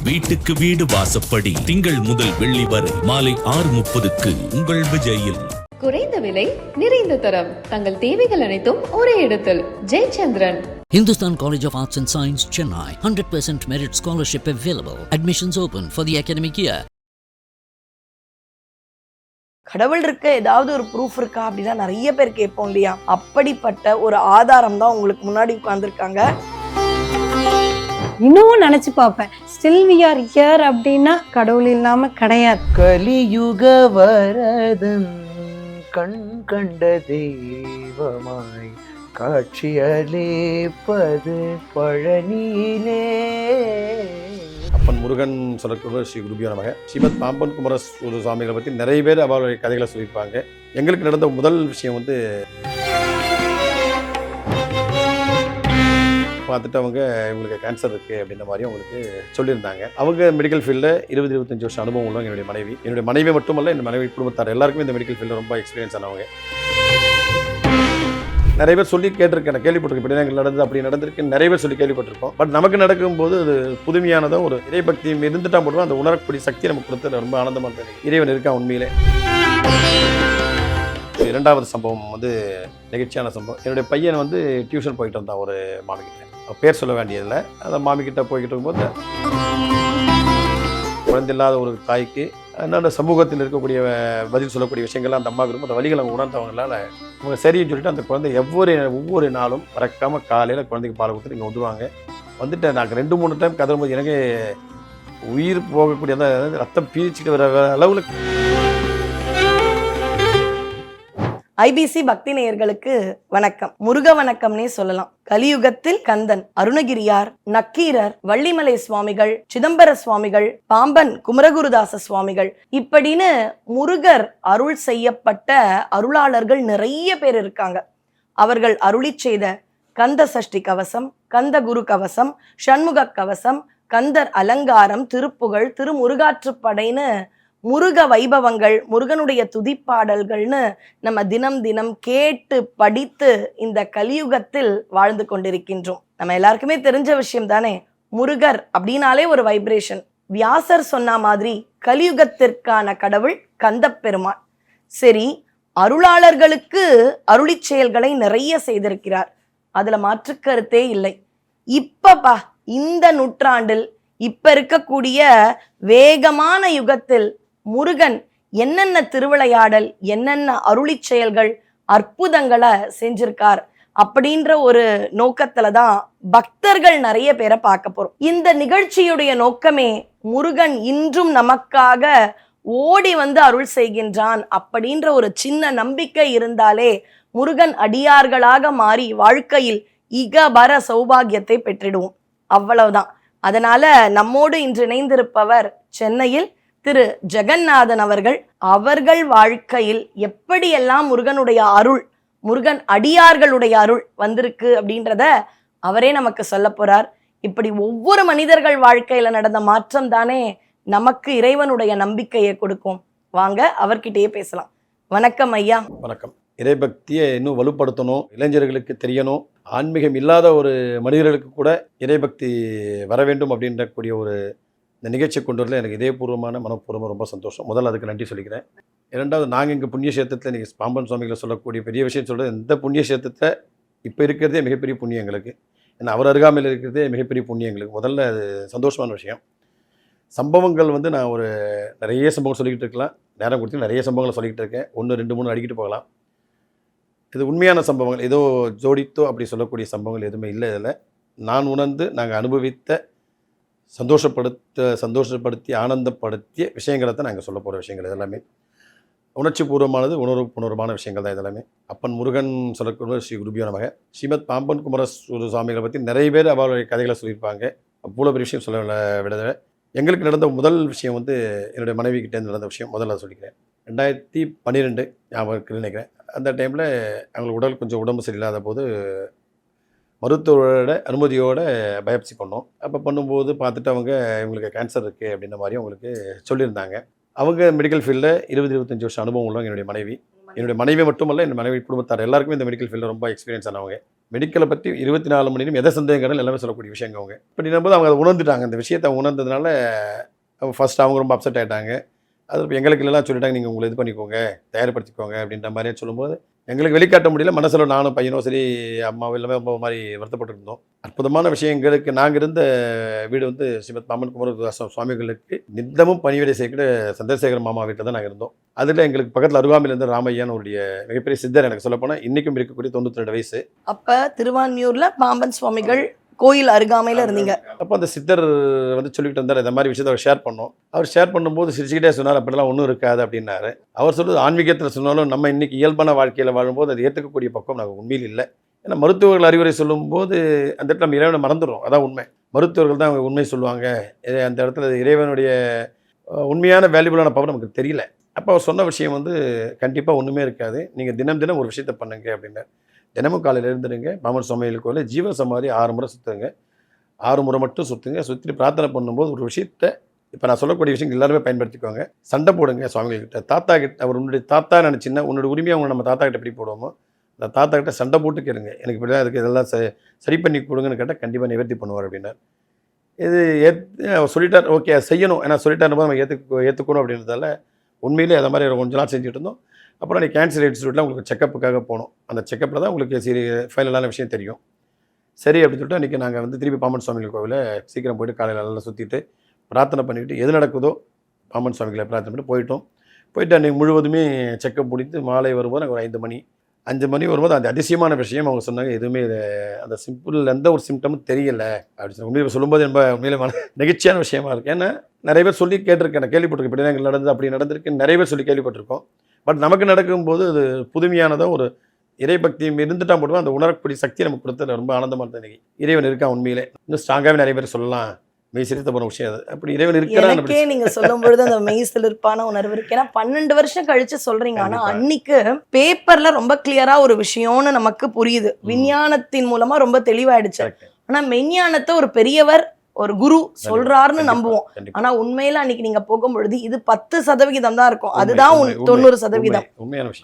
வீட்டுக்கு வீடு வாசப்படி திங்கள் முதல் வெள்ளி வரை மாலை 6:30க்கு உங்கள் விஜயில். குறைந்த விலை நிறைந்த தரம் தங்கள் தேவைகள் அனைத்தும் ஒரே இடத்தில். Jayachandran. Hindustan College of Arts and Science, Chennai. 100% merit scholarship available. Admissions open for the academic year. கடவுள் இருக்க ஏதாவது ஒரு ப்ரூஃப் இருக்கா அப்படின்னா நிறைய பேர் கேட்போம் இல்லையா? அப்படிப்பட்ட ஒரு ஆதாரம் தான் உங்களுக்கு முன்னாடி உட்கார்ந்துருக்காங்க. இன்னும் நினைச்சு பார்ப்பேன், ஸ்டில் வி ஆர் ஹியர் அப்படின்னா கடவுள் இல்லாம கிடையாது. கலியுக வரதன் கண் கண்ட தெய்வமாய் காட்சியளிப்பது பழனியிலே. அப்பன் முருகன் சொல்லக்கூடிய ஸ்ரீ குருபியோ நமக. ஸ்ரீமத் பாம்பன் குமர சுவாமிகளை பற்றி நிறைய பேர் அவருடைய கதைகளை சொல்லியிருப்பாங்க. எங்களுக்கு நடந்த முதல் விஷயம் வந்து பார்த்துட்டு அவங்க இவங்களுக்கு கேன்சர் இருக்குது அப்படின்ற மாதிரி அவங்களுக்கு சொல்லியிருந்தாங்க. அவங்க மெடிக்கல் ஃபீல்டில் 20-25 வருஷம் அனுபவம் உள்ளவங்க. என்னுடைய மனைவி மட்டுமல்ல, என் மனைவி குடும்பத்தார் எல்லாருக்குமே இந்த மெடிக்கல் ஃபீல்டில் ரொம்ப எக்ஸ்பீரியன்ஸ் ஆனவங்க. நிறைய பேர் சொல்லி கேட்டிருக்கேன், கேள்விப்பட்டிருக்கேன். இப்படி எங்களுக்கு நடந்தது, அப்படி நடந்திருக்கு, நிறைய பேர் சொல்லி கேள்விப்பட்டிருக்கோம். பட் நமக்கு நடக்கும்போது அது புதுமையானதாக ஒரு இறைபக்தியும் இருந்துட்டா போடுவோம். அந்த உணரக்கூடிய சக்தி நமக்கு கொடுத்து ரொம்ப ஆனந்தமாக இருந்தது. இறைவன் இருக்கான் உண்மையிலே. இரண்டாவது சம்பவம் வந்து நெகிழ்ச்சியான சம்பவம். என்னுடைய பையன் வந்து டியூஷன் போயிட்டு வந்தான் ஒரு மாமிக்கிட்ட. பேர் சொல்ல வேண்டியதில்லை. அந்த மாமிக்கிட்ட போய்கிட்டு இருக்கும்போது குழந்தை இல்லாத ஒரு தாய்க்கு என்னென்ன சமூகத்தில் இருக்கக்கூடிய பதில் சொல்லக்கூடிய விஷயங்கள்லாம் அந்த அம்மாவுக்கு ரொம்ப அந்த வழிகளை அவங்க உணர்ந்தவங்களால அவங்க சரின்னு சொல்லிட்டு அந்த குழந்தை ஒவ்வொரு நாளும் மறக்காமல் காலையில் குழந்தைக்கு பால் கொடுத்துட்டு இங்கே வந்துடுவாங்க. வந்துட்டு நாங்கள் 2-3 டைம் கதறும்போது எனக்கு உயிர் போகக்கூடிய அந்த ரத்தம் பீச்சிட்டு வர அளவில். ஐபிசி பக்தி நேயர்களுக்கு வணக்கம். முருக வணக்கம்னே சொல்லலாம். கலியுகத்தில் கந்தன், அருணகிரியார், நக்கீரர், வள்ளிமலை சுவாமிகள், சிதம்பர சுவாமிகள், பாம்பன் குமரகுருதாச சுவாமிகள், இப்படின்னு முருகர் அருள் செய்யப்பட்ட அருளாளர்கள் நிறைய பேர் இருக்காங்க. அவர்கள் அருளி செய்த கந்த சஷ்டி கவசம், கந்த குரு கவசம், ஷண்முக கவசம், கந்தர் அலங்காரம், திருப்புகழ், திருமுருகாற்றுப்படைன்னு முருக வைபவங்கள், முருகனுடைய துதிப்பாடல்கள்னு நம்ம தினம் தினம் கேட்டு படித்து இந்த கலியுகத்தில் வாழ்ந்து கொண்டிருக்கின்றோம். நம்ம எல்லாருக்குமே தெரிஞ்ச விஷயம் தானே, முருகர் அப்படின்னாலே ஒரு வைப்ரேஷன். வியாசர் சொன்ன மாதிரி கலியுகத்திற்கான கடவுள் கந்த பெருமான். சரி, அருளாளர்களுக்கு அருளி செயல்களை நிறைய செய்திருக்கிறார், அதுல மாற்று கருத்தே இல்லை. இப்பப்பா இந்த நூற்றாண்டில் இப்ப இருக்கக்கூடிய வேகமான யுகத்தில் முருகன் என்னென்ன திருவிளையாடல், என்னென்ன அருளி செயல்கள், அற்புதங்களை செஞ்சிருக்கார் அப்படின்ற ஒரு நோக்கத்துல தான் பக்தர்கள் நிறைய பேரை பார்க்க போறோம். இந்த நிகழ்ச்சியுடைய நோக்கமே முருகன் இன்றும் நமக்காக ஓடி வந்து அருள் செய்கின்றான் அப்படின்ற ஒரு சின்ன நம்பிக்கை இருந்தாலே முருகன் அடியார்களாக மாறி வாழ்க்கையில் இகபர சௌபாகியத்தை பெற்றிடுவோம். அவ்வளவுதான். அதனால நம்மோடு இன்று இணைந்திருப்பவர் சென்னையில் திரு ஜெகநாதன் அவர்கள் வாழ்க்கையில் எப்படியெல்லாம் முருகனுடைய அருள், முருகன் அடியார்களுடைய அருள் வந்திருக்கு அப்படின்றத அவரே நமக்கு சொல்ல போறார். இப்படி ஒவ்வொரு மனிதர்கள் வாழ்க்கையில நடந்த மாற்றம் தானே நமக்கு இறைவனுடைய நம்பிக்கையை கொடுக்கும். வாங்க அவர்கிட்டயே பேசலாம். வணக்கம் ஐயா. வணக்கம். இறைபக்தியை இன்னும் வலுப்படுத்தணும், இளைஞர்களுக்கு தெரியணும், ஆன்மீகம் இல்லாத ஒரு மனிதர்களுக்கு கூட இறைபக்தி வர வேண்டும் அப்படின்ற கூடிய ஒரு இந்த நிகழ்ச்சியை கொண்டு வரல எனக்கு இதயபூர்வமான மனப்பூர்வமாக ரொம்ப சந்தோஷம். முதல்ல அதுக்கு நன்றி சொல்லிக்கிறேன். இரண்டாவது, நாங்கள் இங்கே புண்ணிய சேத்திரத்தில் இன்றைக்கி பாம்பன் சுவாமிகளை சொல்லக்கூடிய பெரிய விஷயம் சொல்கிறது, இந்த புண்ணிய சேத்திரத்தில் இப்போ இருக்கிறதே மிகப்பெரிய புண்ணியம் எங்களுக்கு. ஏன்னா அவர் அருகாமையில் இருக்கிறதே மிகப்பெரிய புண்ணியம் எங்களுக்கு. முதல்ல அது சந்தோஷமான விஷயம். சம்பவங்கள் வந்து நான் நிறைய சம்பவம் சொல்லிக்கிட்டு இருக்கலாம், நேரம் கொடுத்து நிறைய சம்பவங்களை சொல்லிக்கிட்டு இருக்கேன். 1, 2, 3 அடிக்கிட்டு போகலாம். இது உண்மையான சம்பவங்கள், ஏதோ ஜோடித்தோ அப்படி சொல்லக்கூடிய சம்பவங்கள் எதுவுமே இல்லை. இதில் நான் உணர்ந்து நாங்கள் அனுபவித்த சந்தோஷப்படுத்தி ஆனந்தப்படுத்திய விஷயங்களை தான் நாங்கள் சொல்ல போகிற விஷயங்கள். இதெல்லாமே உணர்ச்சி பூர்வமானது, உணர்வுபூர்வமான விஷயங்கள் தான் இதெல்லாமே. அப்பன் முருகன் சொல்லக்கூடிய ஸ்ரீ குருபியோ நமக. ஸ்ரீமத் பாம்பன் குமர சுவாமிகளை பற்றி நிறைய பேர் அவருடைய கதைகளை சொல்லியிருப்பாங்க. அவ்வளோ பெரிய விஷயம் சொல்ல விட எங்களுக்கு நடந்த முதல் விஷயம் வந்து என்னுடைய மனைவிக்கிட்டேருந்து நடந்த விஷயம். முதல்ல சொல்லிக்கிறேன். 2012 ஞாபகம் நினைக்கிறேன். அந்த டைமில் அவங்களுக்கு உடல் கொஞ்சம் உடம்பு சரியில்லாத போது மருத்துவரோட அனுமதியோடு பயாப்சி பண்ணோம். அப்போ பண்ணும்போது பார்த்துட்டு அவங்க இவங்களுக்கு கேன்சர் இருக்குது அப்படின்ற மாதிரி அவங்களுக்கு சொல்லியிருந்தாங்க. அவங்க மெடிக்கல் ஃபீல்டில் 20-25 வருஷம் அனுபவம் உள்ளவங்க. என்னுடைய மனைவி மட்டுமல்ல, என் மனைவி குடும்பத்தார் எல்லாருக்குமே இந்த மெடிக்கல் ஃபீல்டில் ரொம்ப எக்ஸ்பீரியன்ஸ் ஆனவங்க. மெடிக்கலை பற்றி 24 மணி நேரம் எதை சந்தேகம் கடல் எல்லாமே சொல்லக்கூடிய விஷயங்க அவங்க. இப்படின்னும்போது அவங்க அதை உணர்ந்துட்டாங்க. இந்த விஷயத்தை அவங்க உணர்ந்ததுனால ஃபர்ஸ்ட் அவங்க ரொம்ப அப்செட் ஆகிட்டாங்க. அது எங்களுக்கு எல்லாம் சொல்லிட்டாங்க, நீங்கள் உங்களை இது பண்ணிக்கோங்க, தயார்படுத்திக்கோங்க அப்படின்ற மாதிரியே சொல்லும்போது எங்களுக்கு வெளிக்காட்ட முடியல. மனசில் நானும் பையனும் சரி அம்மாவும் எல்லாமே ரொம்ப மாதிரி வருத்தப்பட்டு இருந்தோம். அற்புதமான விஷயங்களுக்கு நாங்கள் இருந்த வீடு வந்து ஸ்ரீமத் பாம்பன் குமரகுருதாச சுவாமிகளுக்கு நித்தமும் பணிவிடை செய்கிற சந்திரசேகர மாமா வீட்டில் தான் நாங்கள் இருந்தோம். அதில் எங்களுக்கு பக்கத்தில் அருகாமையில் இருந்த ராமையான்னு அவருடைய மிகப்பெரிய சித்தர். எனக்கு சொல்லப்போனால் இன்றைக்கும் இருக்கக்கூடிய 92 வயசு. அப்ப திருவான்மியூர்ல பாம்பன் சுவாமிகள் கோயில் அருகாமையில இருந்தீங்க. அப்போ அந்த சித்தர் வந்து சொல்லிட்டு இருந்தார், இந்த மாதிரி விஷயத்தை அவர் ஷேர் பண்ணோம். அவர் ஷேர் பண்ணும்போது சிரிச்சுக்கிட்டே சொன்னார், அப்படிலாம் ஒன்றும் இருக்காது அப்படின்னாரு. அவர் சொல்லுது ஆன்மீகத்தில் சொன்னாலும் நம்ம இன்னைக்கு இயல்பான வாழ்க்கையில் வாழும்போது அது ஏற்றுக்கக்கூடிய பக்கம் நாங்கள் உண்மையில் இல்லை. ஏன்னா மருத்துவர்கள் அறிவுரை சொல்லும்போது அந்த இடத்துல நம்ம இறைவனை மறந்துடுறோம். அதான் உண்மை. மருத்துவர்கள் தான் அவங்க உண்மை சொல்லுவாங்க. அந்த இடத்துல இறைவனுடைய உண்மையான வேல்யூபிளான பவர் நமக்கு தெரியல. அப்போ அவர் சொன்ன விஷயம் வந்து கண்டிப்பாக ஒன்றுமே இருக்காது, நீங்கள் தினம் தினம் ஒரு விஷயத்தை பண்ணுங்க அப்படின்னார். தினமும் காலையில் இருந்துடுங்க, பாம்பன் சுவாமிகள் கோயில் ஜீவ சமாதி 6 முறை சுற்றுங்க. 6 முறை மட்டும் சுற்றுங்க. சுற்றி பிரார்த்தனை பண்ணும்போது ஒரு விஷயத்தை இப்போ நான் சொல்லக்கூடிய விஷயங்கள் எல்லாருமே பயன்படுத்திக்கோங்க. சண்டை போடுங்க சுவாமிகள்கிட்ட. தாத்தா கிட்ட அவர் உன்னுடைய தாத்தா நினச்சின்னா உன்னுடைய உரிமையை அவங்க நம்ம தாத்தா கிட்ட எப்படி போடுவோமோ அந்த தாத்தா கிட்ட சண்டை போட்டு கேளுங்க, எனக்கு இப்படி தான் இருக்குது, இதெல்லாம் சரி பண்ணி கொடுங்கன்னு கேட்டால் கண்டிப்பாக நிவர்த்தி பண்ணுவார் அப்படின்னார். இது அவர் சொல்லிட்டார், ஓகே செய்யணும், ஏன்னா சொல்லிட்டார் நம்ம ஏற்றுக்கணும் அப்படின்றதால உண்மையிலே அதை மாதிரி கொஞ்ச நாள் செஞ்சுட்டு இருந்தோம். அப்புறம் நீ கேன்சர் இன்ஸ்டியூட்டில் உங்களுக்கு செக்கப்புக்காக போனோம். அந்த செக்கப்பில் தான் உங்களுக்கு சரி ஃபைனலான விஷயம் தெரியும். சரி அப்படின்னு சொல்லிட்டு அன்றைக்கி நாங்கள் வந்து திருப்பி பாம்பன் சுவாமிகள் கோவிலை சீக்கிரம் போய்ட்டு காலையில் நல்லா சுற்றிட்டு பிரார்த்தனை பண்ணிக்கிட்டு எது நடக்குதோ பாம்பன் சுவாமிகளை பிரார்த்தனை பண்ணிட்டு போயிட்டு அன்றைக்கி முழுவதுமே செக்கப் முடித்து மாலை வரும்போது நாங்கள் ஒரு 5 மணி வரும்போது அந்த அதிசயமான விஷயம் அவங்க சொன்னாங்க, எதுவுமே அந்த சிம்பிள் எந்த ஒரு சிம்டமும் தெரியலை அப்படின்னு சொல்லி உண்மையை சொல்லும்போது ரொம்ப உண்மையிலே நெகிழ்ச்சியான விஷயமா இருக்குது. ஏன்னா நிறைய பேர் சொல்லி கேட்டிருக்கேன், நான் கேள்விப்பட்டிருக்கேன், இப்படி எங்களுக்கு நடந்தது அப்படி நடந்திருக்கு நிறைய பேர் சொல்லி கேள்விப்பட்டிருக்கோம். பட் நமக்கு நடக்கும்போது அது புதுமையானதோ ஒரு இறைபக்தி இருந்துட்டா மட்டும் அந்த உணரக்கூடிய சக்தி நமக்கு கொடுத்தது ரொம்ப ஆனந்தமாக இருந்தது. இன்னைக்கு இறைவன் இருக்கான் உண்மையிலே. இன்னும் ஸ்ட்ராங்காகவே நிறைய பேர் சொல்லலாம், மெய் சிரித்த போன விஷயம் அது. அப்படி இறைவன் இருக்கிறான். எனக்கே நீங்க சொல்லும் பொழுது அந்த மெய் சிலிர்ப்பான உணர்வு இருக்கு. ஏன்னா 12 வருஷம் கழிச்சு சொல்றீங்க, ஆனா அன்னைக்கு பேப்பர்ல ரொம்ப கிளியரா ஒரு விஷயம்னு நமக்கு புரியுது, விஞ்ஞானத்தின் மூலமா ரொம்ப தெளிவாயிடுச்சு. ஆனா மெய்ஞானத்தை ஒரு பெரியவர் ஒரு குரு சொல்றாருன்னு நம்புவோம். ஆனா உண்மையில அன்னைக்கு நீங்க போகும்பொழுது இது 10% தான் இருக்கும், அதுதான் 90%.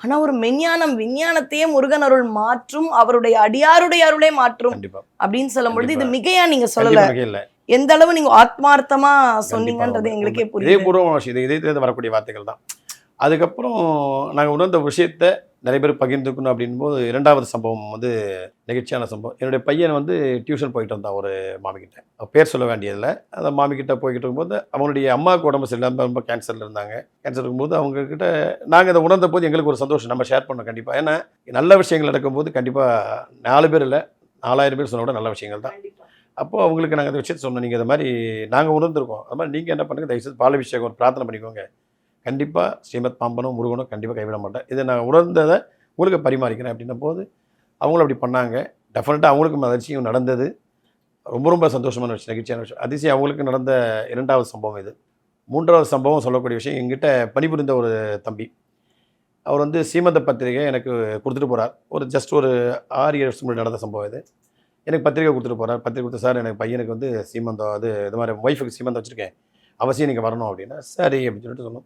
ஆனா ஒரு மெஞ்ஞானம் விஞ்ஞானத்தையே முருகன் அருள் மாற்றும், அவருடைய அடியாருடைய அருளே மாற்றும் அப்படின்னு சொல்லும் பொழுது இது மிகையா நீங்க சொல்லல, எந்த அளவு நீங்க ஆத்மார்த்தமா சொன்னீங்கன்றது எங்களுக்கே புரியுது. இதே வரக்கூடிய வார்த்தைகள் தான். அதுக்கப்புறம் நாங்கள் உணர்ந்த விஷயத்தை நிறைய பேர் பகிர்ந்துக்கணும் அப்படின்போது 2வது சம்பவம் வந்து நெகிழ்ச்சியான சம்பவம். என்னுடைய பையன் வந்து டியூஷன் போயிட்டு வந்தான் ஒரு மாமிக்கிட்ட, பேர் சொல்ல வேண்டியதில்லை. அந்த மாமிக்கிட்ட போய்கிட்டு இருக்கும்போது அவனுடைய அம்மாவுக்கு உடம்பு சரியில்லாமல் ரொம்ப கேன்சரில் இருந்தாங்க. கேன்சர் இருக்கும்போது அவங்கக்கிட்ட நாங்கள் அதை உணர்ந்த போது எங்களுக்கு ஒரு சந்தோஷம், நம்ம ஷேர் பண்ணோம் கண்டிப்பாக. ஏன்னா நல்ல விஷயங்கள் நடக்கும்போது கண்டிப்பாக 4 பேர் இல்லை 4000 பேர் சொன்ன விட நல்ல விஷயங்கள் தான். அப்போது அவங்களுக்கு நாங்கள் அந்த விஷயத்தை சொன்னோம், நீங்கள் இது மாதிரி நாங்கள் உணர்ந்துருக்கோம், அது மாதிரி நீங்கள் என்ன பண்ணுங்கள், தயவுசெய்து பாலாபிஷேகம் ஒரு பிரார்த்தனை பண்ணிக்கோங்க, கண்டிப்பாக ஸ்ரீமத் பாம்பனும் முருகனும் கண்டிப்பாக கைவிட மாட்டேன், இதை நான் உணர்ந்ததை உங்களுக்கு பரிமாறிக்கிறேன் அப்படின்ன போது அவங்களும் அப்படி பண்ணாங்க. டெஃபினட்டாக அவங்களுக்கும் அதிர்ச்சியும் நடந்தது. ரொம்ப ரொம்ப சந்தோஷமான விஷயம், நெகிழ்ச்சியான விஷயம். அதிசயம் அவங்களுக்கு நடந்த 2வது சம்பவம் இது. 3வது சம்பவம் சொல்லக்கூடிய விஷயம், எங்கிட்ட பணிபுரிந்த ஒரு தம்பி, அவர் வந்து சீமந்த பத்திரிகை எனக்கு கொடுத்துட்டு போகிறார். ஜஸ்ட் ஒரு 6-7 வருஷம் முன்னாடி நடந்த சம்பவம் இது. எனக்கு பத்திரிக்கை கொடுத்துட்டு போகிறார். பத்திரிக்கை கொடுத்து, சார் எனக்கு பையனுக்கு வந்து சீமந்தம், அது இது மாதிரி ஒய்ஃபுக்கு சீமந்தம் வச்சுருக்கேன், அவசியம் நீங்கள் வரணும் அப்படின்னா சரி அப்படின்னு சொல்லிட்டு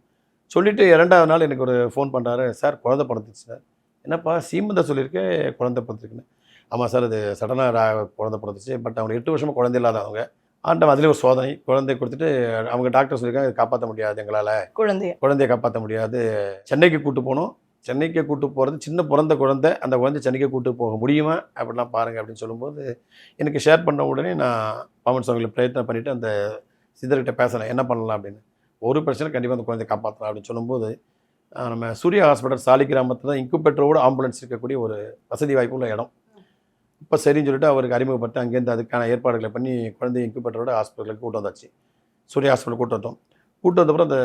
சொல்லிவிட்டு 2வது நாள் எனக்கு ஒரு ஃபோன் பண்ணுறாரு, சார் குழந்தை பிறந்துச்சு சார். என்னப்பா சீமந்தம் சொல்லியிருக்கேன் குழந்தை பிறந்துருக்குன்னு. ஆமாம் சார், அது சடனாக குழந்தை பிறந்துச்சு, பட் அவங்க 8 வருஷமாக குழந்தை இல்லாதவங்க. ஆண்டவன் அதிலே ஒரு சோதனை, குழந்தை கொடுத்துட்டு அவங்க டாக்டர் சொல்லியிருக்காங்க காப்பாற்ற முடியாது, எங்களால் குழந்தைய காப்பாற்ற முடியாது, சென்னைக்கு கூப்பிட்டு போகணும், சென்னைக்கு கூப்பிட்டு போகிறது சின்ன பிறந்த குழந்தை, அந்த குழந்தை சென்னைக்கு கூப்பிட்டு போக முடியுமா அப்படிலாம் பாருங்கள் அப்படின்னு சொல்லும்போது எனக்கு ஷேர் பண்ண உடனே நான் பாம்பன் சுவாமிகளை பிரயத்னம் பண்ணிவிட்டு அந்த சித்தர்கிட்ட பேசலை என்ன பண்ணலாம் அப்படின்னு. ஒரு பிரச்சனை, கண்டிப்பாக அந்த குழந்தைய காப்பாற்றலாம் அப்படின்னு சொல்லும்போது நம்ம சூர்யா ஹாஸ்பிட்டல் சாலி கிராமத்தில் தான் இன்குபேட்டரோட ஆம்புலன்ஸ் இருக்கக்கூடிய ஒரு வசதி வாய்ப்பு உள்ள இடம். இப்போ சரின்னு சொல்லிட்டு அவருக்கு அறிமுகப்பட்டு அங்கேருந்து அதுக்கான ஏற்பாடுகளை பண்ணி குழந்தை இன்குபேட்டரோட ஹாஸ்பிட்டலுக்கு கூட்டு வந்தாச்சு. சூர்யா ஹாஸ்பிட்டல் கூட்டு வந்தப்புறம் அந்த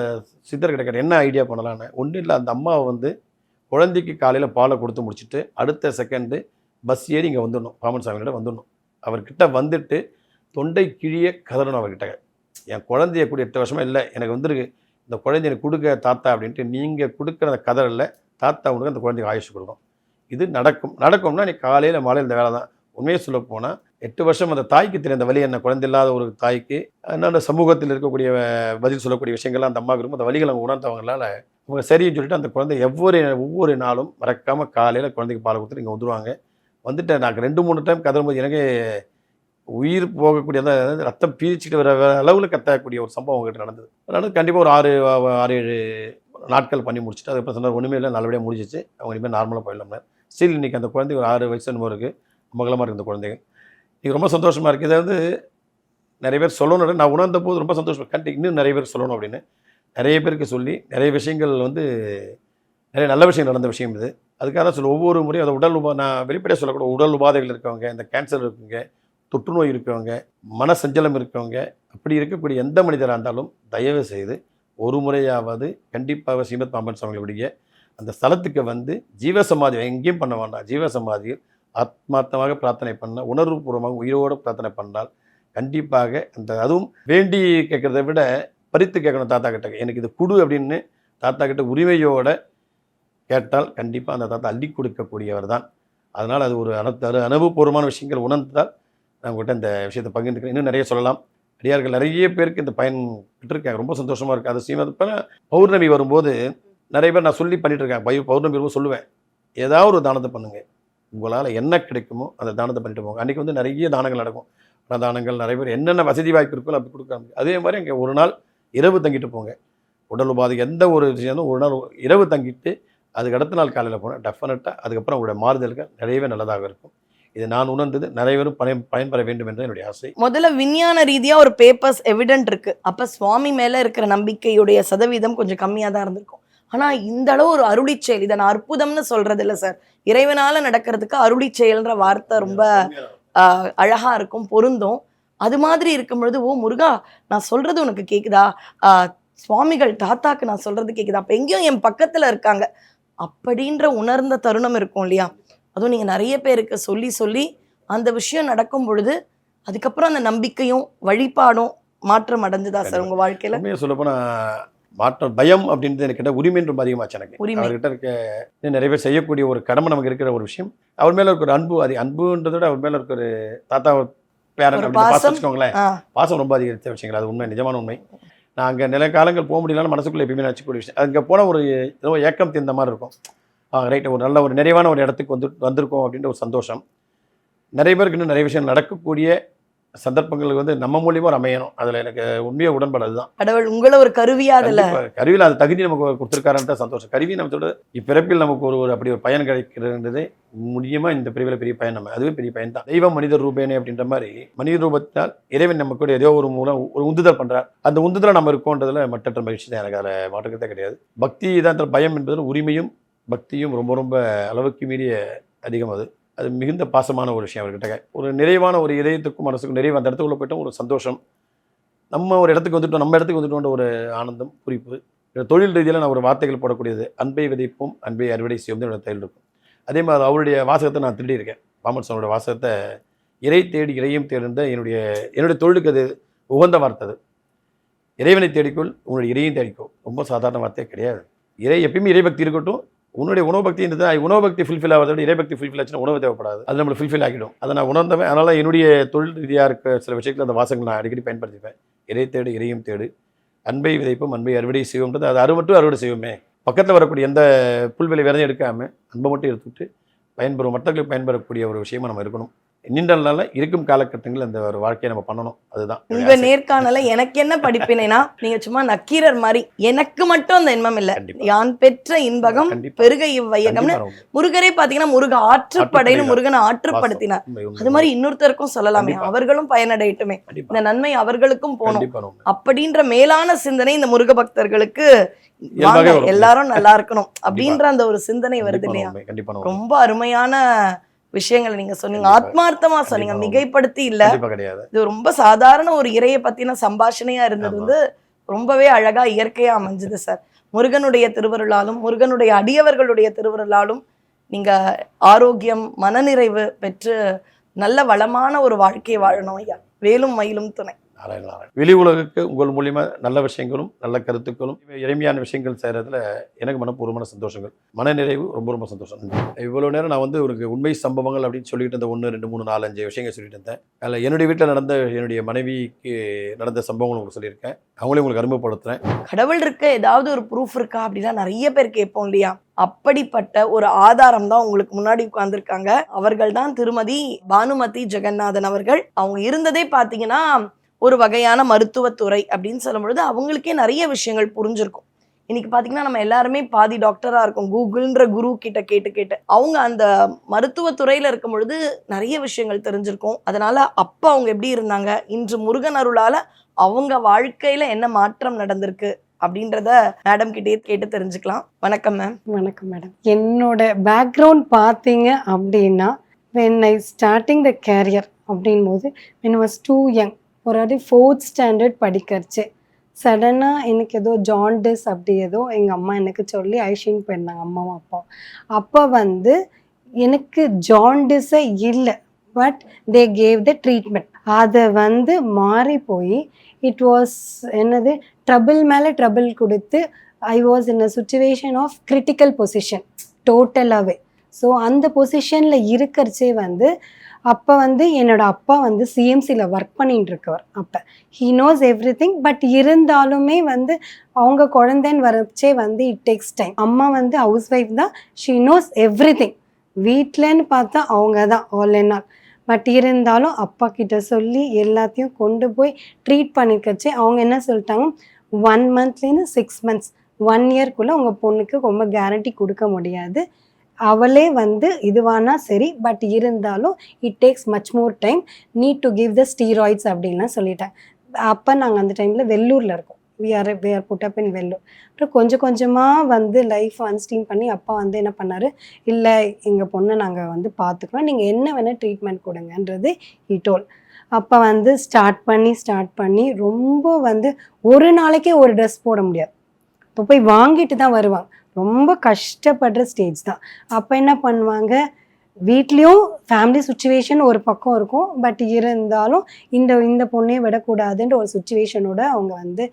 சித்தர்கிட்ட கேட்ட என்ன ஐடியா பண்ணலான்னு. ஒன்றும் இல்லை, அந்த அம்மாவை வந்து குழந்தைக்கு காலையில் பாலை கொடுத்து முடிச்சுட்டு அடுத்த செகண்டு பஸ் ஏறி இங்கே வந்துடணும், பாம்பன் சாமிகிட்ட வந்துடணும். அவர்கிட்ட வந்துட்டு தொண்டை கிழிய கதறணும் அவர்கிட்ட, என் குழந்தைய கூட 8 வருஷமாக இல்லை, எனக்கு வந்துருக்கு, இந்த குழந்தைய எனக்கு கொடுக்க தாத்தா அப்படின்ட்டு நீங்கள் கொடுக்குற அந்த கதறில் தாத்தா உங்களுக்கு அந்த குழந்தைக்கு ஆயுஷ் கொடுக்கும். இது நடக்கும்னா நீ காலையில் மாலையில் இந்த வேலை தான். உண்மையை சொல்ல போனால் 8 வருஷம் அந்த தாய்க்கு தெரியும் அந்த வழி என்ன, குழந்தை இல்லாத ஒரு தாய்க்கு அந்த சமூகத்தில் இருக்கக்கூடிய பதில் சொல்லக்கூடிய விஷயங்கள்லாம் அந்த அம்மாவுக்கு இருக்கும். அந்த வழிகளை அவங்க உணர்ந்தவங்களால அவங்க சரின்னு சொல்லிட்டு அந்த குழந்தை ஒவ்வொரு நாளும் மறக்காமல் காலையில் குழந்தைக்கு பால் கொடுத்துட்டு இங்கே வந்துடுவாங்க. வந்துட்டேன். நான் 2-3 டைம் கதறும்போது எனக்கு உயிர் போகக்கூடிய அதாவது ரத்தம் பீச்சிட்டு வர அளவில் கத்தக்கூடிய ஒரு சம்பவம் அவங்ககிட்ட நடந்தது. அதனால கண்டிப்பாக ஒரு 6-7 நாட்கள் பண்ணி முடிச்சுட்டு அதுக்கப்புறம் சொன்னார் ஒன்றுமே இல்லை, நல்லபடியாக முடிஞ்சிச்சு, அவங்க இனிமேல் நார்மலாக போயிடலாம்னார். ஸ்டில் இன்றைக்கி அந்த குழந்தை ஒரு 6 வயசு என்னமோ இருக்குது, மகளமாக இருக்குது அந்த குழந்தைங்க. இது ரொம்ப சந்தோஷமாக இருக்குது. இதை வந்து நிறைய பேர் சொல்லணும், நான் உணர்ந்த போது ரொம்ப சந்தோஷம். இன்னும் நிறைய பேர் சொல்லணும் அப்படின்னு நிறைய பேருக்கு சொல்லி நிறைய விஷயங்கள் வந்து நிறைய நல்ல விஷயம் நடந்த விஷயம் இது. அதுக்காக தான் சொல்ல ஒவ்வொரு முறையும் அதை நான் வெளிப்படையாக சொல்லக்கூட உடல் உபாதைகள் இருக்கவங்க, இந்த கேன்சர் இருக்குங்க, தொற்றுநோய் இருக்கவங்க, மன சஞ்சலம் இருக்கவங்க, அப்படி இருக்கக்கூடிய எந்த மனிதராக இருந்தாலும் தயவு செய்து ஒரு முறையாவது கண்டிப்பாக ஸ்ரீமத் பாம்பன் சுவாமிகளுடைய அந்த ஸ்தலத்துக்கு வந்து ஜீவசமாதி எங்கேயும் பண்ண வேண்டாம், ஜீவசமாதியில் ஆத்மார்த்தமாக பிரார்த்தனை பண்ண, உணர்வுபூர்வமாக உயிரோடு பிரார்த்தனை பண்ணால் கண்டிப்பாக அந்த அதுவும் வேண்டி கேட்குறத விட பறித்து கேட்கணும். தாத்தா கிட்ட எனக்கு இது கொடு அப்படின்னு தாத்தா கிட்ட உரிமையோடு கேட்டால் கண்டிப்பாக அந்த தாத்தா அள்ளி கொடுக்கக்கூடியவர் தான். அதனால் அது ஒரு அனுபவபூர்வமான விஷயங்கள் உணர்ந்தால் நம்மகிட்ட இந்த விஷயத்தை பகிர்ந்துக்கிறேன். இன்னும் நிறைய சொல்லலாம். அடியார்கள் நிறைய பேருக்கு இந்த பயன் பெற்றிருக்காங்க. ரொம்ப சந்தோஷமாக இருக்குது. அது ஸ்ரீமத் பௌர்ணமி வரும்போது நிறைய பேர் நான் சொல்லி பண்ணிட்டு இருக்கேன். பௌர்ணமி வரும்போது சொல்லுவேன், ஏதாவது ஒரு தானத்தை பண்ணுங்கள், உங்களால் என்ன கிடைக்குமோ அந்த தானத்தை பண்ணிட்டு போங்க. அன்றைக்கி வந்து நிறைய தானங்கள் நடக்கும். தானங்கள் நிறைய பேர் என்னென்ன வசதி வாய்ப்பு இருக்கோ அப்படி கொடுக்காங்க. அதே மாதிரி அங்கே ஒரு நாள் இரவு தங்கிட்டு போங்க. உடல் உபாதை எந்த ஒரு விஷயம் ஒரு நாள் இரவு தங்கிட்டு அதுக்கு அடுத்த நாள் காலையில் போனால் டெஃபினட்டாக அதுக்கப்புறம் உங்களுடைய மாறுதல்கள் நிறையவே நல்லதாக இருக்கும். இது நான் உணர்ந்தது, நிறைய பேரும் பயன்பெற வேண்டும் என்ற என்னுடைய ஆசை. முதல்ல விஞ்ஞான ரீதியா ஒரு பேப்பர்ஸ் எவிடென்ட் இருக்கு. அப்ப சுவாமி மேல இருக்கிற நம்பிக்கையுடைய சதவீதம் கொஞ்சம் கம்மியா தான் இருந்திருக்கும். ஆனா இந்த அளவு ஒரு அருளி செயல், இதை நான் அற்புதம்னு சொல்றது இல்லை சார், இறைவனால நடக்கிறதுக்கு அருளி செயல்ன்ற வார்த்தை ரொம்ப அழகா இருக்கும், பொருந்தும். அது மாதிரி இருக்கும் பொழுது, ஓ முருகா நான் சொல்றது உனக்கு கேக்குதா, சுவாமிகள் தாத்தாக்கு நான் சொல்றது கேக்குதா, அப்ப எங்கேயும் என் பக்கத்துல இருக்காங்க அப்படின்ற உணர்ந்த தருணம் இருக்கும் இல்லையா? அதுவும் நீங்க நிறைய பேருக்கு சொல்லி சொல்லி அந்த விஷயம் நடக்கும் பொழுது அதுக்கப்புறம் அந்த நம்பிக்கையும் வழிபாடும் மாற்றம் அடைஞ்சுதா சார் உங்க வாழ்க்கையில? உண்மையை சொல்லப்போனா மாற்றம், பயம் அப்படின்றது எனக்கு கேட்டால் உரிமை ரொம்ப அதிகமாச்சு எனக்கு. அவர்கிட்ட இருக்க நிறைய பேர் செய்யக்கூடிய ஒரு கடமை நமக்கு இருக்கிற ஒரு விஷயம். அவர் மேலே இருக்கிற அன்பு, அது அன்புன்றதை விட அவர் மேலே இருக்கிற தாத்தா பேரன் பாசம் வச்சுக்கோங்களேன், பாசம் ரொம்ப அதிகரித்த விஷயங்கள். அது உண்மை, நிஜமான உண்மை. நான் அங்கே நில காலங்கள் போக முடியலன்னு மனசுக்குள்ளே எப்பயுமே நினச்சிக்கூடிய விஷயம். அங்கே போன ஒரு ஏதோ ஏக்கம் தீர்ந்த மாதிரி இருக்கும். ரைட்டு, ஒரு நல்ல ஒரு நிறைவான ஒரு இடத்துக்கு வந்திருக்கோம் அப்படின்ற ஒரு சந்தோஷம். நிறைய பேருக்கு இன்னும் நிறைய விஷயம் நடக்கக்கூடிய சந்தர்ப்பங்களுக்கு வந்து நம்ம மூலியமாக ஒரு அமையணும். அதில் எனக்கு உண்மையாக உடன்பாடு அதுதான். கடவுள் உங்களை ஒரு கருவியா அதில் கருவியில் அந்த தகுதி நமக்கு கொடுத்துருக்காருன்ற சந்தோஷம். கருவி நம்ம சொல்றது இப்பிறப்பில் நமக்கு ஒரு அப்படி ஒரு பயன் கிடைக்கிறதுன்றது முடியுமா இந்த பிரிவில் பெரிய பயன். நம்ம அதுவே பெரிய பயன் தான். தெய்வம் மனித ரூபேனே அப்படின்ற மாதிரி மனித ரூபத்தால் இறைவன் நம்ம கூட ஏதோ ஒரு மூலம் ஒரு உந்துதல் பண்ணுறார். அந்த உந்துதலை நம்ம இருக்கோன்றதுல மற்ற மகிழ்ச்சி தான். எனக்கு அதில் மாற்றத்தை கிடையாது. பக்தி தான் பயம் என்பதில் உரிமையும் பக்தியும் ரொம்ப ரொம்ப அளவுக்கு மீறிய அதிகம். அது மிகுந்த பாசமான ஒரு விஷயம். அவர்கிட்ட ஒரு நிறைவான ஒரு இதயத்துக்கும் மனசுக்கும் நிறைவு, அந்த இடத்துக்குள்ள போய்ட்டோம் ஒரு சந்தோஷம். நம்ம ஒரு இடத்துக்கு வந்துட்டோம், நம்ம இடத்துக்கு வந்துட்டோன்ற ஒரு ஆனந்தம், குறிப்பு. தொழில் ரீதியில் நான் ஒரு வார்த்தைகள் போடக்கூடியது, அன்பை விதைப்போம் அன்பை அறுவடை செய்யும் என்னோட தொழில் இருக்கும். அதே மாதிரி அவருடைய வாசகத்தை நான் திருடி இருக்கேன். பாம்பன் சுவாமியோட வாசகத்தை இறை தேடி இறையும் தேர்ந்த என்னுடைய தொழிலுக்கு அது உகந்த வார்த்தை. அது இறைவனை தேடிக்கொள், உன்னுடைய இறையும் தேடிக்கோ. ரொம்ப சாதாரண வார்த்தையே கிடையாது. எப்பயுமே இறைபக்தி இருக்கட்டும். உன்னுடைய உணவு பக்தின்றது உணவு பக்தி ஃபுல்ஃபில் ஆகிறத விட இறைபக்தி ஃபுல்ஃபில் ஆச்சுன்னா உணவு தேவைப்படாது, அது நம்மளுக்கு ஃபுல்ஃபில் ஆகிடும். அதை நான் உணர்ந்தவன். அதனால் என்னுடைய தொழில் ரீதியாக இருக்க சில விஷயத்தில் அந்த வாசகங்கள் நான் அடிக்கடி பயன்படுத்திப்பேன். இறை தேடு இறையும் தேடு, அன்பை விதைப்பும் அன்பை அறுவடை செய்வோம்ன்றது. அது மட்டும் அறுவடை செய்வோமே, பக்கத்தில் வரக்கூடிய எந்த புல்வெளி விதையும் எடுக்காமல் அன்பை மட்டும் எடுத்துவிட்டு பயன்பெறும், மற்றவர்களுக்கு பயன்பெறக்கூடிய ஒரு விஷயமா நம்ம இருக்கணும். நீண்ட நாள் இருக்கும் காலகட்டங்கள் அந்த ஒரு வாழ்க்கையை நம்ம பண்ணணும். அதுதான் உங்க நேர்காணல எனக்கு என்ன படிப்பினைனா, நீங்க சும்மா நக்கீரர் மாதிரி எனக்கு மட்டும் அந்த இன்பம் இல்ல, யான் பெற்ற இன்பகம் பெருக இவ்வையகம்னு முருகரே பாத்தீங்கன்னா முருக ஆற்றுப்படைன்னு முருகனை ஆற்றுப்படுத்தினார். அது மாதிரி இன்னொருத்தருக்கும் சொல்லலாமே, அவர்களும் பயனடையட்டுமே, இந்த நன்மை அவர்களுக்கும் போகணும் அப்படின்ற மேலான சிந்தனை இந்த முருக பக்தர்களுக்கு எல்லாரும் நல்லா இருக்கணும் அப்படின்ற அந்த ஒரு சிந்தனை வருது இல்லையா? ரொம்ப அருமையான விஷயங்களை நீங்க சொன்னீங்க, ஆத்மார்த்தமா சொன்னீங்க, மிகைப்படுத்தி இல்ல. இது ரொம்ப சாதாரண ஒரு இறையை பத்தின சம்பாஷணையா இருந்தது வந்து ரொம்பவே அழகா இயற்கையா அமைஞ்சது சார். முருகனுடைய திருவருளாலும் முருகனுடைய அடியவர்களுடைய திருவருளாலும் நீங்க ஆரோக்கியம் மனநிறைவு பெற்று நல்ல வளமான ஒரு வாழ்க்கையை வாழணும் ஐயா. வேலும் மயிலும் துணை. நாராயண நாராயண. வெளி உலகுக்கு உங்கள் மூலியமா நல்ல விஷயங்களும் நல்ல கருத்துக்களும் இனிமையான விஷயங்கள் செய்கிறதுல எனக்கு மனப்பூர்வமான சந்தோஷங்கள், மனநிறைவு, ரொம்ப ரொம்ப சந்தோஷம். இவ்வளோ நேரம் நான் வந்து ஒரு உண்மை சம்பவங்கள் அப்படின்னு சொல்லிட்டு இருந்த 1 2 3 4 5 விஷயங்கள் சொல்லிட்டு இருந்தேன். அதில் என்னுடைய வீட்டில் நடந்த என்னுடைய மனைவிக்கு நடந்த சம்பவங்கள் உங்களுக்கு சொல்லியிருக்கேன். அவங்களே உங்களுக்கு அறிமுகப்படுத்துகிறேன். கடவுள் இருக்க ஏதாவது ஒரு ப்ரூஃப் இருக்கா அப்படின்னா நிறைய பேர் கேட்போம் இல்லையா? அப்படிப்பட்ட ஒரு ஆதாரம் தான் உங்களுக்கு முன்னாடி உட்கார்ந்துருக்காங்க. அவர்கள் தான் திருமதி பானுமதி ஜெகநாதன் அவர்கள். அவங்க இருந்ததே பார்த்தீங்கன்னா ஒரு வகையான மருத்துவத்துறை அப்படின்னு சொல்லும் பொழுது அவங்களுக்கே நிறைய விஷயங்கள் புரிஞ்சிருக்கும். இன்னைக்கு பார்த்தீங்கன்னா நம்ம எல்லாருமே பாதி டாக்டராக இருக்கும். கூகுள்ன்ற குரு கிட்ட கேட்டு அவங்க அந்த மருத்துவத்துறையில் இருக்கும் பொழுது நிறைய விஷயங்கள் தெரிஞ்சிருக்கும். அதனால அப்போ அவங்க எப்படி இருந்தாங்க, இன்று முருகன் அருளால அவங்க வாழ்க்கையில என்ன மாற்றம் நடந்திருக்கு அப்படின்றத மேடம் கிட்டே கேட்டு தெரிஞ்சுக்கலாம். வணக்கம் மேம். வணக்கம் மேடம். என்னோட பேக்ரவுண்ட் பார்த்தீங்க அப்படின்னா when I starting the career அப்படின் போது when I was too young, ஒரு 4th standard படிக்கிறச்சு சடனாக எனக்கு ஏதோ ஜாண்டிஸ் அப்படி ஏதோ எங்கள் அம்மா எனக்கு சொல்லி ஐஷின் போயிருந்தாங்க அம்மாவும் அப்பா. அப்போ வந்து எனக்கு ஜாண்டிஸே இல்லை, but they gave the treatment. அதை வந்து மாறி போய் இட் வாஸ் என்னது ட்ரபிள் மேலே ட்ரபிள் கொடுத்து I was in a situation of critical position டோட்டலாகவே. ஸோ அந்த பொசிஷனில் இருக்கிறச்சே வந்து அப்போ வந்து என்னோட அப்பா வந்து சிஎம்சியில் ஒர்க் பண்ணிட்டு இருக்கவர். அப்போ he knows every thing, but இருந்தாலுமே வந்து அவங்க குழந்தைன்னு வரச்சே வந்து இட் டேக்ஸ் டைம். அம்மா வந்து ஹவுஸ் ஒய்ஃப் தான், ஷீ நோஸ் எவ்ரி திங். வீட்டிலன்னு பார்த்தா அவங்க தான் ஆல் அண்ட் ஆல். பட் இருந்தாலும் அப்பா கிட்ட சொல்லி எல்லாத்தையும் கொண்டு போய் ட்ரீட் பண்ணிக்கச்சு அவங்க என்ன சொல்லிட்டாங்க, 1 monthலேருந்து 6 months 1 yearக்குள்ளே உங்கள் பொண்ணுக்கு ரொம்ப கேரண்டி கொடுக்க முடியாது, அவளே வந்து இதுவானா சரி, பட் இருந்தாலும் it takes much more time, need to give the steroids அப்படின்லாம் சொல்லிட்டேன். அப்போ நாங்கள் அந்த டைமில் வெள்ளூரில் இருக்கோம். we are put up in Vellur. அப்புறம் கொஞ்சம் கொஞ்சமாக வந்து லைஃப் அன்ஸ்டீம் பண்ணி அப்பா வந்து என்ன பண்ணார், இல்லை எங்கள் பொண்ணை நாங்கள் வந்து பார்த்துக்குறோம், நீங்கள் என்ன வேணால் ட்ரீட்மெண்ட் கொடுங்கன்றது he told. அப்போ வந்து ஸ்டார்ட் பண்ணி ரொம்ப வந்து ஒரு நாளைக்கே ஒரு ட்ரெஸ் போட முடியாது. இப்போ போய் வாங்கிட்டு தான் வருவாங்க. ரொம்ப கஷ்டப்படுற ஸ்டேஜ் தான். அப்போ என்ன பண்ணுவாங்க, வீட்லேயும் ஃபேமிலி சுச்சுவேஷன் ஒரு பக்கம் இருக்கும், பட் இருந்தாலும் இந்த பொண்ணே விடக்கூடாதுன்ற ஒரு சுச்சுவேஷனோட அவங்க வந்து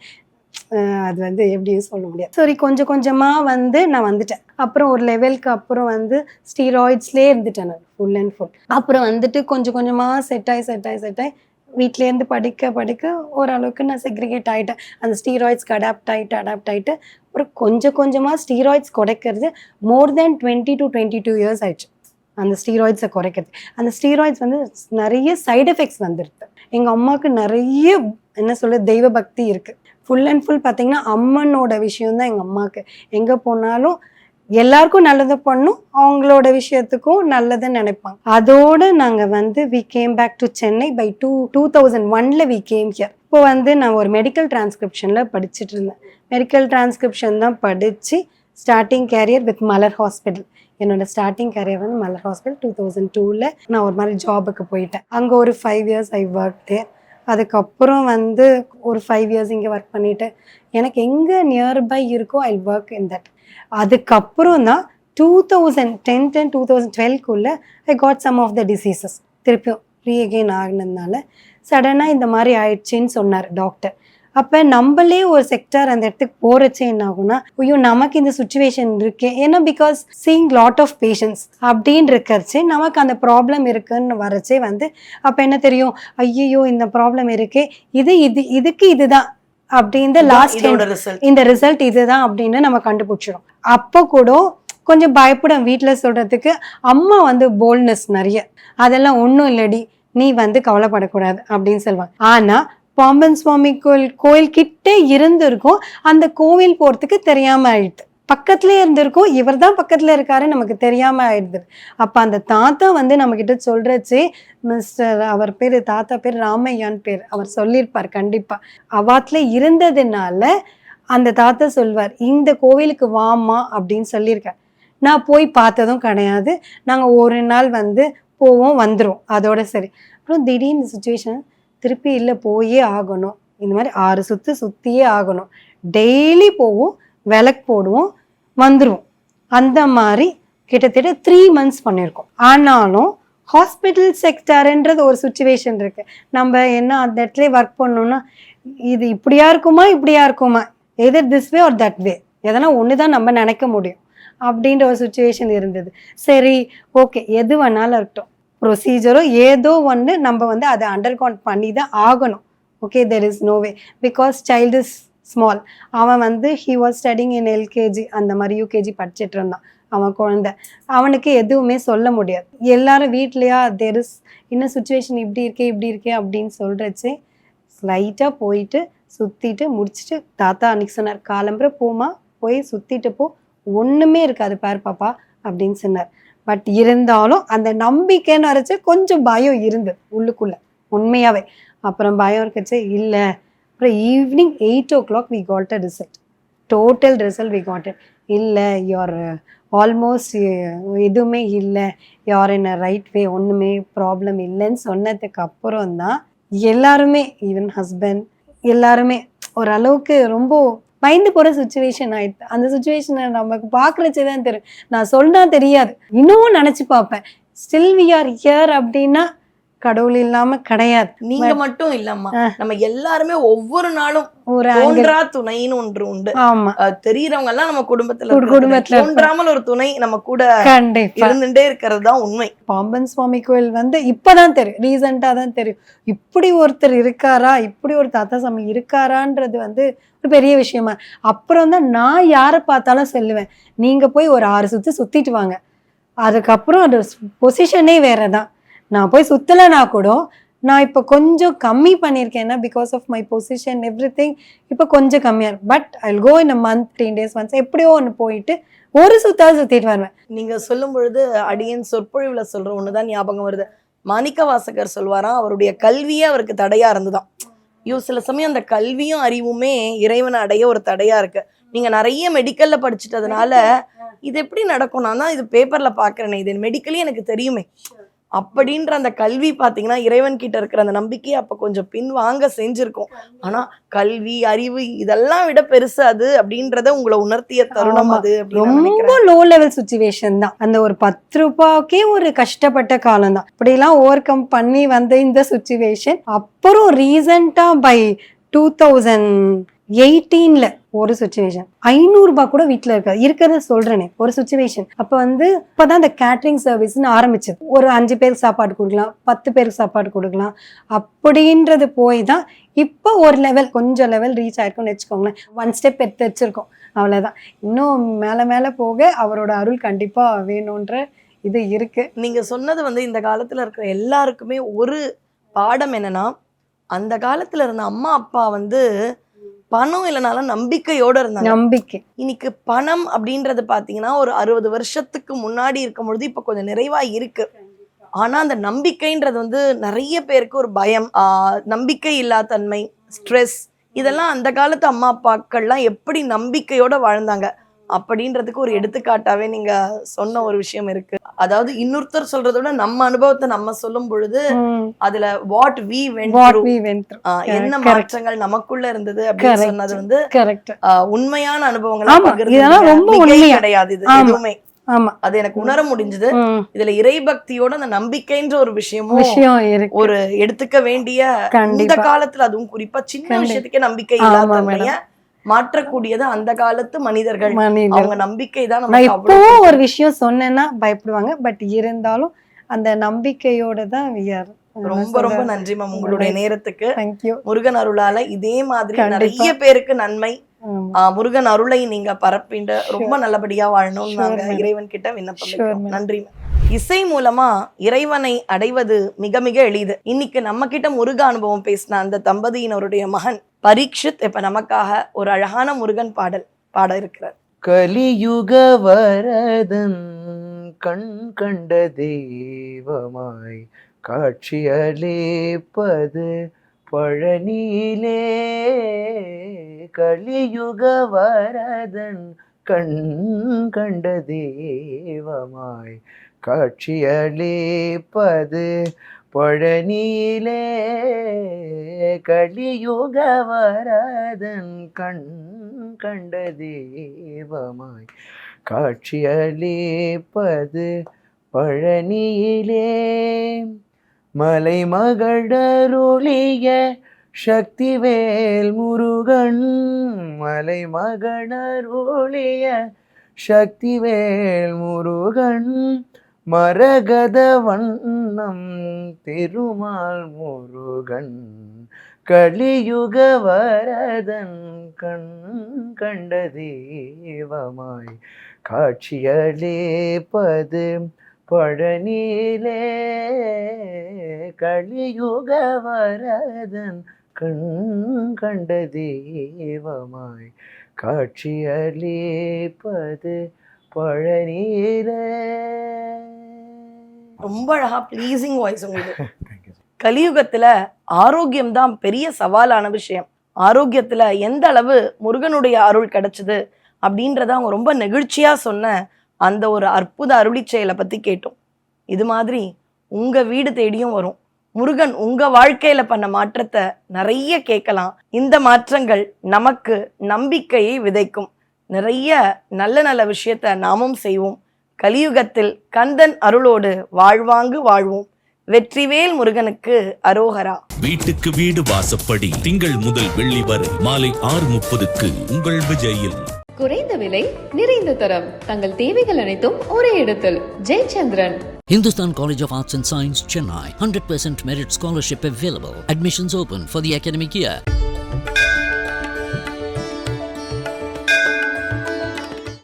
அது வந்து எப்படியும் சொல்ல முடியாது. சரி கொஞ்சம் கொஞ்சமாக வந்து நான் வந்துட்டேன். அப்புறம் ஒரு லெவலுக்கு அப்புறம் வந்து ஸ்டீராய்ட்ஸ்லேயே இருந்துட்டேன் நான் ஃபுல் அண்ட் ஃபுல். அப்புறம் வந்துட்டு கொஞ்சம் கொஞ்சமாக செட் ஆகி வீட்டிலேருந்து படிக்க ஓரளவுக்கு நான் செக்ரிகேட் ஆகிட்டேன். அந்த ஸ்டீராய்ட்ஸ்க்கு அடாப்ட் ஆகிட்டு அப்புறம் கொஞ்சம் கொஞ்சமாக ஸ்டீராய்ட்ஸ் குறைக்கிறது மோர் தேன் 20 to 22 years ஆயிடுச்சு. அந்த ஸ்டீராய்ட்ஸை குறைக்கிறது, அந்த ஸ்டீராய்ட்ஸ் வந்து நிறைய சைடு எஃபெக்ட்ஸ் வந்துருக்கு. எங்கள் அம்மாவுக்கு நிறைய என்ன சொல்ல தெய்வ பக்தி இருக்குது. ஃபுல் அண்ட் ஃபுல் பார்த்தீங்கன்னா அம்மனோட விஷயம்தான் எங்கள் அம்மாவுக்கு. எங்கே போனாலும் எல்லாருக்கும் நல்லது பண்ணும், அவங்களோட விஷயத்துக்கும் நல்லதுன்னு நினைப்பாங்க. அதோடு நாங்கள் வந்து we came back to Chennai by 2001 we came here. இப்போ வந்து நான் ஒரு மெடிக்கல் டிரான்ஸ்கிரிப்ஷனில் படிச்சுட்டு இருந்தேன். மெடிக்கல் டிரான்ஸ்கிரிப்ஷன் தான் படித்து starting career with Malar hospital. என்னோட ஸ்டார்டிங் கேரியர் வந்து மலர் ஹாஸ்பிட்டல் 2002 நான் ஒரு மாதிரி ஜாபுக்கு போயிட்டேன். அங்கே ஒரு 5 years ஐ ஒர்க் தேர். அதுக்கப்புறம் வந்து ஒரு 5 years இங்கே ஒர்க் பண்ணிவிட்டு எனக்கு எங்கே நியர்பை இருக்கோ ஐ ஒர்க் இன் தட். அதுக்கப்புறம் தான் 2010 and 2012 I got some of the diseases. திருப்பியும் ரீஅகெயின் ஆகினதுனால சடனாக இந்த மாதிரி ஆயிடுச்சின்னு சொன்னார் டாக்டர். அப்போ நம்மளே ஒரு செக்டர் அந்த இடத்துக்கு போகிறச்சே என்ன ஆகும்னா, ஐயோ நமக்கு இந்த சுச்சுவேஷன் இருக்கே, ஏன்னா because seeing lot of patients அப்படின்னு இருக்கிறச்சே நமக்கு அந்த ப்ராப்ளம் இருக்குன்னு வரச்சே வந்து அப்போ என்ன தெரியும், ஐயோ இந்த ப்ராப்ளம் இருக்கே, இதுக்கு இதுதான் அப்படின்னு லாஸ்ட் இந்த ரிசல்ட் இதுதான் அப்படின்னு நம்ம கண்டுபிடிச்சிடும். அப்போ கூட கொஞ்சம் பயப்படும் வீட்டில் சொல்கிறதுக்கு. அம்மா வந்து போல்ட்னஸ் நிறைய, அதெல்லாம் ஒன்றும் இல்லடி நீ வந்து கவலைப்படக்கூடாது அப்படின்னு சொல்லுவாங்க. ஆனால் பாம்பன் சுவாமி கோயில் கிட்டே இருந்திருக்கும், அந்த கோவில் போகிறதுக்கு தெரியாமல் ஆயிடுது. பக்கத்துலேயே இருந்திருக்கும், இவர் தான் பக்கத்தில் இருக்காரு நமக்கு தெரியாமல் ஆயிடுது. அப்போ அந்த தாத்தா வந்து நம்மக்கிட்ட சொல்கிறச்சே மிஸ்டர் அவர் பேர் தாத்தா பேர் ராமையான் பேர், அவர் சொல்லியிருப்பார் கண்டிப்பாக. அவாத்தில் இருந்ததுனால அந்த தாத்தா சொல்வார் இந்த கோவிலுக்கு வாமா அப்படின்னு சொல்லியிருக்கார். நான் போய் பார்த்ததும் கிடையாது. நாங்கள் ஒரு நாள் வந்து போவோம் வந்துடும், அதோட சரி. அப்புறம் திடீர்னு சுச்சுவேஷன் திருப்பி இல்லை போயே ஆகணும், இந்த மாதிரி 6 சுற்று சுற்றியே ஆகணும், டெய்லி போவோம், விளக்கு போடுவோம், வந்துடுவோம். அந்த மாதிரி கிட்டத்தட்ட 3 months பண்ணியிருக்கோம். ஆனாலும் ஹாஸ்பிட்டல் செக்டர்ன்றது ஒரு சுச்சுவேஷன் இருக்கு. நம்ம என்ன அந்த இடத்துல ஒர்க் பண்ணோம்னா இது இப்படியா இருக்குமா either this way or that way, எதனா ஒன்று தான் நம்ம நினைக்க முடியும் அப்படின்ற ஒரு சுச்சுவேஷன் இருந்தது. சரி ஓகே எது வேணாலும் இருக்கட்டும், ப்ரொசீஜரோ ஏதோ ஒன்று நம்ம வந்து அதை அண்டர்கவுண்ட் பண்ணி தான் ஆகணும். Okay there is no way because child is small. அவன் வந்து he was studying in LKG அந்த மாதிரி யூகேஜி படிச்சுட்டு இருந்தான். அவன் குழந்தை, அவனுக்கு எதுவுமே சொல்ல முடியாது. எல்லாரும் வீட்லையா தெர் இஸ் இன்னும் சுச்சுவேஷன் இப்படி இருக்கே அப்படின்னு சொல்கிறச்சு லைட்டாக போயிட்டு சுற்றிட்டு முடிச்சுட்டு தாத்தா அன்னைக்கு சொன்னார், காலம்புற போமா போய் சுற்றிட்டு போ, ஒன்றுமே இருக்காது பாரு பாப்பா அப்படின்னு சொன்னார். பட் இருந்தாலும் அந்த நம்பிக்கைன்னு வரைச்சு கொஞ்சம் பயம் இருந்தது உள்ளுக்குள்ளே உண்மையாகவே. அப்புறம் பயம் இருக்கச்சு இல்லை. அப்புறம் evening 8 o'clock we got a result, total result we got it. இல்லை யுவர் ஆல்மோஸ்ட் எதுவுமே இல்லை, யார் இன் அ ரைட் வே, ஒன்றுமே ப்ராப்ளம் இல்லைன்னு சொன்னதுக்கு அப்புறம் தான் எல்லாருமே ஈவன் ஹஸ்பண்ட் எல்லாருமே ஓரளவுக்கு ரொம்ப பயந்து போகிற சுச்சுவேஷன் ஆயிடுது. அந்த சுச்சுவேஷனை நமக்கு பார்க்குறச்சே தான் தெரியும். நான் சொன்னா தெரியாது, இன்னமும் நினச்சி பார்ப்பேன். ஸ்டில் வி ஆர் ஹியர் அப்படின்னா கடவுள் இல்லாம கிடையாது. நீங்க மட்டும் இல்லம்மா, நம்ம எல்லாருமே ஒவ்வொரு நாளும் ஒரு தோன்றா துணைன்னு ஒன்று உண்டு. ஆமா, தெரியறவங்க எல்லாம் நம்ம குடும்பத்துல தோன்றாமல் ஒரு துணை நம்ம கூட இருந்துட்டே இருக்கிறது தான் உண்மை. பாம்பன் சுவாமி கோயில் வந்து இப்பதான் தெரியும், ரீசெண்டா தான் தெரியும் இப்படி ஒருத்தர் இருக்காரா, இப்படி ஒரு தாத்தா சாமி இருக்காரான்றது வந்து ஒரு பெரிய விஷயமா. அப்புறம் தான் நான் யாரை பார்த்தாலும் சொல்லுவேன், நீங்க போய் ஒரு 6 சுத்திட்டு வாங்க, அதுக்கப்புறம் அது பொசிஷனே வேறதான். நான் போய் சுத்தலைனா கூட நான் இப்போ கொஞ்சம் கம்மி பண்ணியிருக்கேன், ஏன்னா because of my position every thing இப்போ கொஞ்சம் கம்மியாக இருக்கு. But I will go in a month 3 days once எப்படியோ ஒன்று போயிட்டு ஒரு சுத்திட்டு வருவேன். நீங்க சொல்லும் பொழுது அடியன் சொற்பொழிவுல சொல்ற ஒண்ணுதான் ஞாபகம் வருது. மாணிக்க வாசகர் சொல்வாராம், அவருடைய கல்வியே அவருக்கு தடையா இருந்துதான். சில சமயம் அந்த கல்வியும் அறிவுமே இறைவனை அடைய ஒரு தடையா இருக்கு. நீங்க நிறைய மெடிக்கல்ல படிச்சுட்டதுனால இது எப்படி நடக்கும், நான் தான் இது பேப்பர்ல பாக்குறேனே, இது மெடிக்கலி எனக்கு தெரியுமே அப்படின்ற அந்த கல்வி பாத்தீங்கன்னா இறைவன் கிட்ட இருக்கிற அந்த நம்பிக்கையை அப்ப கொஞ்சம் பின் வாங்க செஞ்சிருக்கும். ஆனா கல்வி அறிவு இதெல்லாம் விட பெருசு அது அப்படின்றத உங்களை உணர்த்திய தருணம் அது. ரொம்ப லோ லெவல் சுச்சுவேஷன் தான். அந்த ஒரு 10 ரூபாய்க்கே ஒரு கஷ்டப்பட்ட காலம் தான். இப்படிலாம் ஓவர் கம் பண்ணி வந்த இந்த சுச்சுவேஷன் அப்புறம் ரீசெண்டா பை 2018 ஒரு சுச்சுவேஷன் 500 ரூபாய் கூட வீட்டுல இருக்கிறத சொல்றேனே ஒரு சுச்சுவேஷன். அப்ப வந்து இப்பதான் இந்த கேட்டரிங் சர்வீஸ்ன்னு ஆரம்பிச்சது. ஒரு 5 பேருக்கு சாப்பாடு கொடுக்கலாம், 10 பேருக்கு சாப்பாடு கொடுக்கலாம் அப்படின்றது போய் தான் இப்போ ஒரு லெவல் கொஞ்சம் லெவல் ரீச் ஆயிருக்கும்னு வச்சுக்கோங்களேன். 1 ஸ்டெப் எடுத்து வச்சிருக்கோம், அவ்வளவுதான். இன்னும் மேல போக அவரோட அருள் கண்டிப்பா வேணும்ன்ற இது இருக்கு. நீங்க சொன்னது வந்து இந்த காலத்துல இருக்கிற எல்லாருக்குமே ஒரு பாடம் என்னன்னா, அந்த காலத்துல இருந்த அம்மா அப்பா வந்து பணம் இல்லைனாலும் நம்பிக்கையோட இருந்தாங்க. நம்பிக்கை. இன்னைக்கு பணம் அப்படின்றது பாத்தீங்கன்னா ஒரு 60 வருஷத்துக்கு முன்னாடி இருக்கும் பொழுது இப்ப கொஞ்சம் நிறைவா இருக்கு. ஆனா அந்த நம்பிக்கைன்றது வந்து நிறைய பேருக்கு ஒரு பயம், நம்பிக்கை இல்லாத தன்மை, ஸ்ட்ரெஸ், இதெல்லாம் அந்த காலத்து அம்மா அப்பாக்கள்லாம் எப்படி நம்பிக்கையோட வாழ்ந்தாங்க அப்படின்றதுக்கு ஒரு எடுத்துக்காட்டாவே நீங்க சொன்ன ஒரு விஷயம் இருக்கு. அதாவது இன்னொருத்தர் சொல்றத விட நம்ம அனுபவத்தை நம்ம சொல்லும் பொழுது அதுல what we went through, என்ன மாற்றங்கள் நமக்குள்ள இருந்தது அப்படின்னு சொன்னது வந்து உண்மையான அனுபவங்கள் கிடையாது. இது எதுவுமே அது எனக்கு உணர முடிஞ்சது. இதுல இறைபக்தியோட அந்த நம்பிக்கைன்ற ஒரு விஷயமும் ஒரு எடுத்துக்க வேண்டிய இந்த காலத்துல, அதுவும் குறிப்பா சின்ன விஷயத்துக்கே நம்பிக்கை இல்லாத மாற்றக்கூடியது அந்த காலத்து மனிதர்கள். அவங்க நம்பிக்கை தான். நான் இப்போ ஒரு விஷயம் சொன்னேன்னா பயப்படுவாங்க, பட் இருந்தாலும் அந்த நம்பிக்கையோட தான் ரொம்ப ரொம்ப நன்றி மேம் உங்களுடைய நேரத்துக்கு. முருகன் அருளால இதே மாதிரி நிறைய பேருக்கு நன்மை, முருகன் அருளை நீங்க பரப்பிண்டு ரொம்ப நல்லபடியா வாழணும் நாங்க இறைவன் கிட்ட விண்ணப்பம். நன்றி. இசை மூலமா இறைவனை அடைவது மிக மிக எளிது. இன்னைக்கு நம்ம கிட்ட முருக அனுபவம் பேசின அந்த தம்பதியினருடைய மகன் பரீட்சித் இப்ப நமக்காக ஒரு அழகான முருகன் பாடல் பாட இருக்கிறார். கலியுக வரதன் கண் கண்ட தெய்வமாய் காட்சியளிப்பது பழனியிலே. கலியுக வரதன் கண் கண்ட தெய்வமாய் காட்சியளிப்பது பழனியிலே. கலியுக வரதன் கண் கண்ட தெய்வமாய் காட்சியளிப்பது பழனியிலே மலைமகளருளிய சக்திவேல் முருகன், மலைமகளருளிய சக்திவேல் முருகன், மரகத வண்ணம் திருமால் முருகன், கலியுக வரதன் கண் கண்ட தெய்வமாய் காட்சியளிப்பது பழனியிலே, கலியுக வரதன் கண் கண்ட தெய்வமாய் காட்சியளிப்பது பழனியிலே. ரொம்ப அழகா ப்ளீசிங் வாய்ஸ் உங்களுக்கு. கலியுகத்துல ஆரோக்கியம் தான் பெரிய சவாலான விஷயம். ஆரோக்கியத்துல எந்த அளவு முருகனுடைய அருள் கிடைச்சது அப்படின்றத அவங்க ரொம்ப நெகிழ்ச்சியா சொன்ன அந்த ஒரு அற்புத அருளி செயலை பத்தி கேட்டோம். இது மாதிரி உங்க வீடு தேடியும் வரும். முருகன் உங்க வாழ்க்கையில பண்ண மாற்றத்தை நிறைய கேட்கலாம். இந்த மாற்றங்கள் நமக்கு நம்பிக்கையை விதைக்கும். நிறைய நல்ல நல்ல விஷயத்த நாமும் செய்வோம். கலியுகத்தில் கந்தன் அருளோடு வாழ்வாங்கு வாழ்வோம். வெற்றிவேல் முருகனுக்கு அரோகரா. வீட்டுக்கு வீடு வாசப்படி திங்கள் முதல் வெள்ளி வரை மாலை 6:30க்கு உங்கள் விஜயில். குறைந்த விலை நிறைந்த தரம் தங்கள் தேவைகள் அனைத்தும் ஒரே இடத்தில். Jayachandran. Hindustan College of Arts and Science, Chennai. 100% merit scholarship available. Admissions open for the academic year.